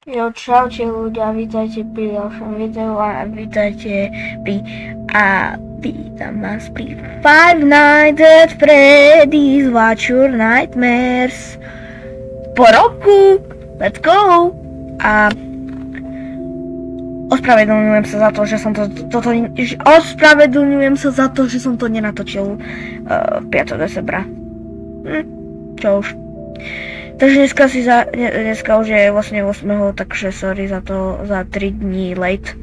Jo, čaute ľudia, vítajte pri ďalšom videu a vítajte pri vítam vás pri Five Nights at Freddy's Watch Your Nightmares po roku, let's go! A ospravedlňujem sa za to, že som to nenatočil v 5. decembra. Čo už. Takže dneska už je vlastne 8. takže sorry za to, za 3 dní late.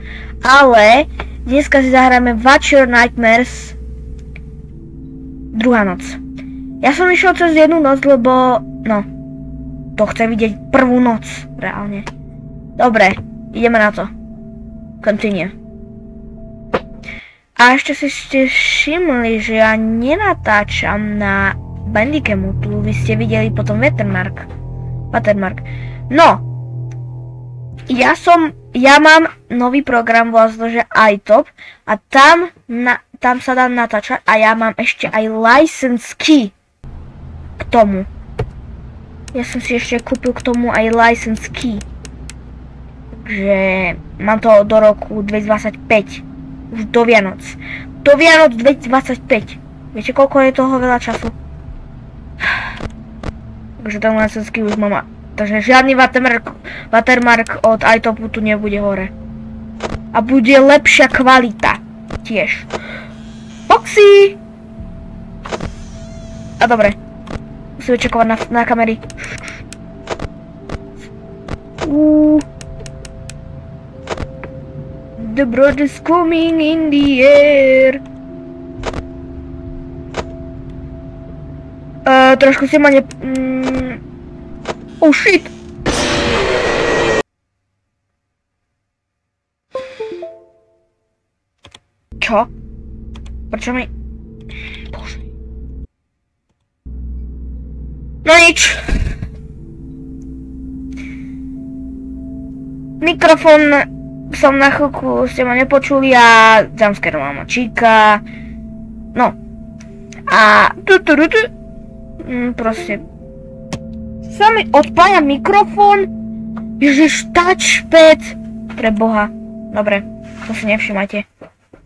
Ale dneska si zahráme Watch Your Nightmares druhá noc. Ja som išiel cez jednu noc, lebo no, to chcem vidieť prvú noc, reálne. Dobre, ideme na to. Continue. A ešte si ste všimli, že ja nenatáčam na Bandicam, tu vy ste videli potom Watermark. No, ja mám nový program, vlastne, že iTop a tam sa dá natáčať a ja mám ešte aj license key k tomu. Ja som si ešte kúpil k tomu aj license key. Takže mám to do roku 2025. Už do Vianoc. Do Vianoc 2025. Viete, koľko je toho veľa času? Takže ten license už mám. Takže žiadny watermark od iTopu tu nebude hore. A bude lepšia kvalita. Tiež. Foxy! A dobre. Musíme čekovať na kamery. The bird is coming in the air. Trošku si ma oh shit! Čo? Prečo mi... Bože. No nič. Mikrofón som na chvíľku, ste ma nepočuli a jumpscare mám Číka. No. A... proste. Sa mi odpája mikrofón. Ježiš, touchpad. Pre Boha. Dobre, to si nevšimajte.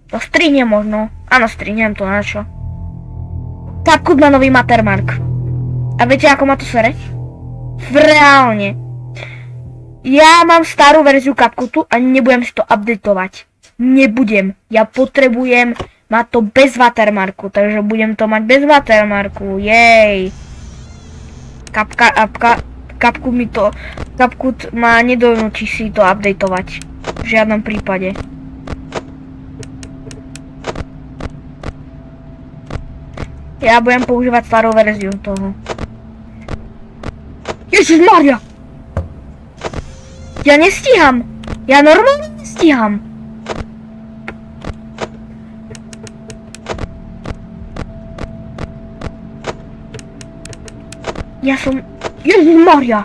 To strihnem možno. Áno, strihnem to, na čo? Takú má nový watermark. A viete, ako ma to sere? Reálne. Ja mám starú verziu CapCutu a nebudem si to updateovať. Nebudem. Ja potrebujem mať to bez watermarku, takže budem to mať bez watermarku. Jej. CapCut ma nedonúči si to updateovať. V žiadnom prípade. Ja budem používať starú verziu toho. Ježišmaria! Ja nestíham! Ja normálne nestíham! Ja som... Ježišmaria!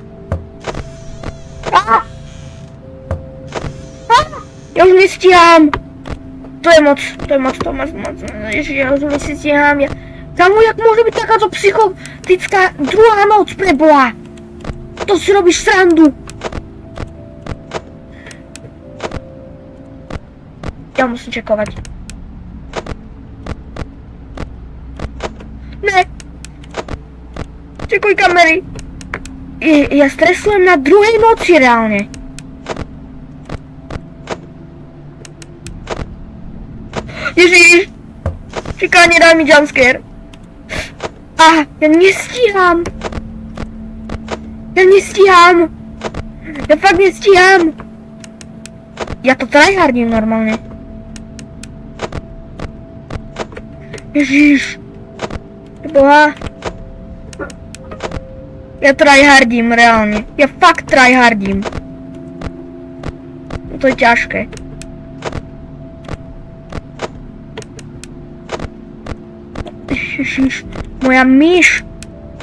Ja už nestíham! To je moc. Ježiš, ja už nestíham. Kamu, jak môže byť takáto psychotická druhá noc, preboha? To si robíš srandu. Ja musím čekovať. Ne. Čekuj kamery. Ja stresujem na druhej noci reálne. Ježiš. Čekaj, nedaj mi jumpscare. Ja nestíham. Ja fakt nestíham. Ja to tryhardím normálne. Ježiš. Boha. Ja tryhardím reálne. Ja fakt tryhardím. To je ťažké. Ježiš. Moja myš.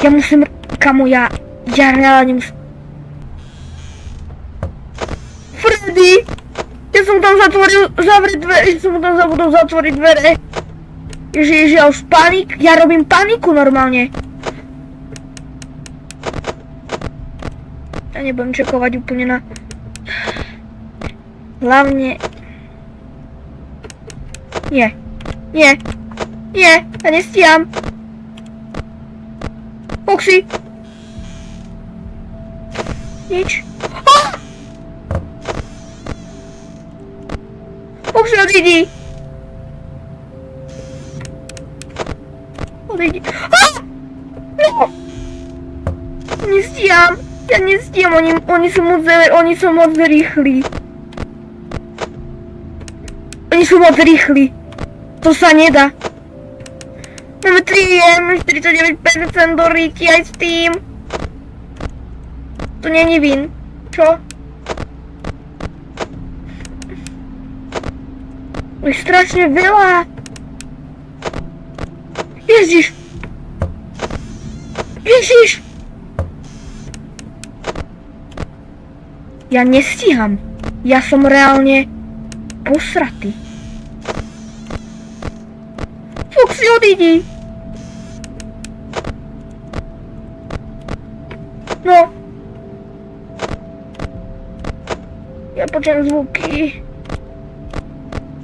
Ja musím... Kamo, ja reálne musím... Freddy! Ja som tam zabudol zatvoriť dvere. Ježiš, ja už ja robím paniku normálne. Ja nebudem čekovať úplne na Hlavne... Nie. Nie. Nie. Ja nestíham. Foxy. Nič. Foxy, odídi. Odídi. No. Nestíham. Ja nestíham. Oni sú moc rýchli. Oni sú moc rýchli. To sa nedá. Máme 49% do ríti aj s tým. To není vin. Čo? Ich strašne veľa. Ježiš. Ježiš. Ja nestíham. Ja som reálne posratý. Foxy, odídi. No. Ja počujem zvuky.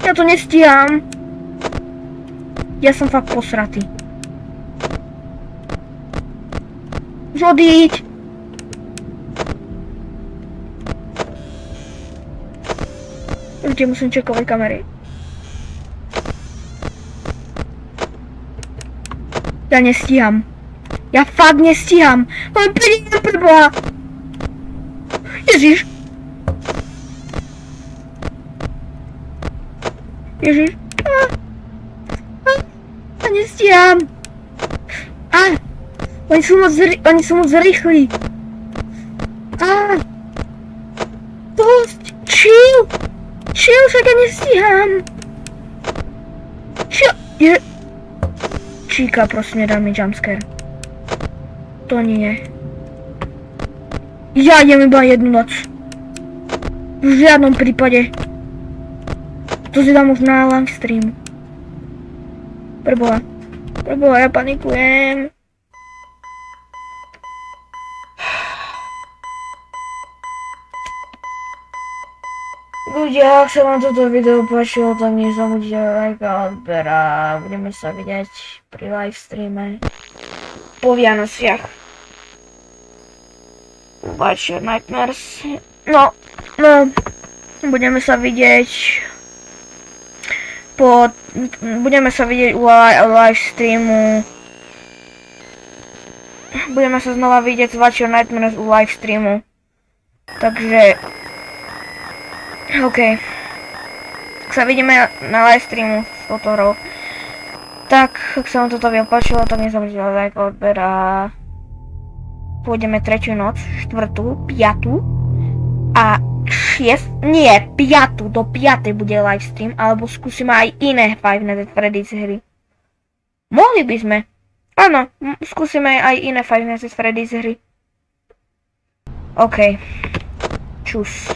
Ja to nestíham. Ja som fakt posratý. Už odíď. Určite musím čekovať kamery. Ja nestíham. Ja fakt nestíham. Máme 5 preboha. Ježiš. Ježiš. Ja nestíham. Oni sú moc rýchli. Dosť. Chill. Chill, však ja nestíham. Chill. Číka, prosím, nedá mi jumpscare. To nie. Ja idem iba jednu noc. V žiadnom prípade. To si dám už na live stream. Preboha, ja panikujem. Ľudia, ak sa vám toto video páčilo, tak nezabudnite like a odber a budeme sa vidieť pri live streame po Vianociach. Watch Your Nightmares. No, budeme sa vidieť u live streamu. Budeme sa znova vidieť s Watch Your Nightmares u live streamu. Takže OK. Ak sa vidíme na live streamu s touto hrou, tak ak sa vám toto video páčilo, tak nezabudnite like, odber a pôjdeme 3. noc, 4., 5. a 6. Nie, 5. Do 5. bude live stream, alebo skúsime aj iné Five Nights at Freddy's hry. Mohli by sme. Áno, skúsime aj iné Five Nights at Freddy's hry. OK. Čus.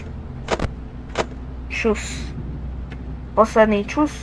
Posledný čus.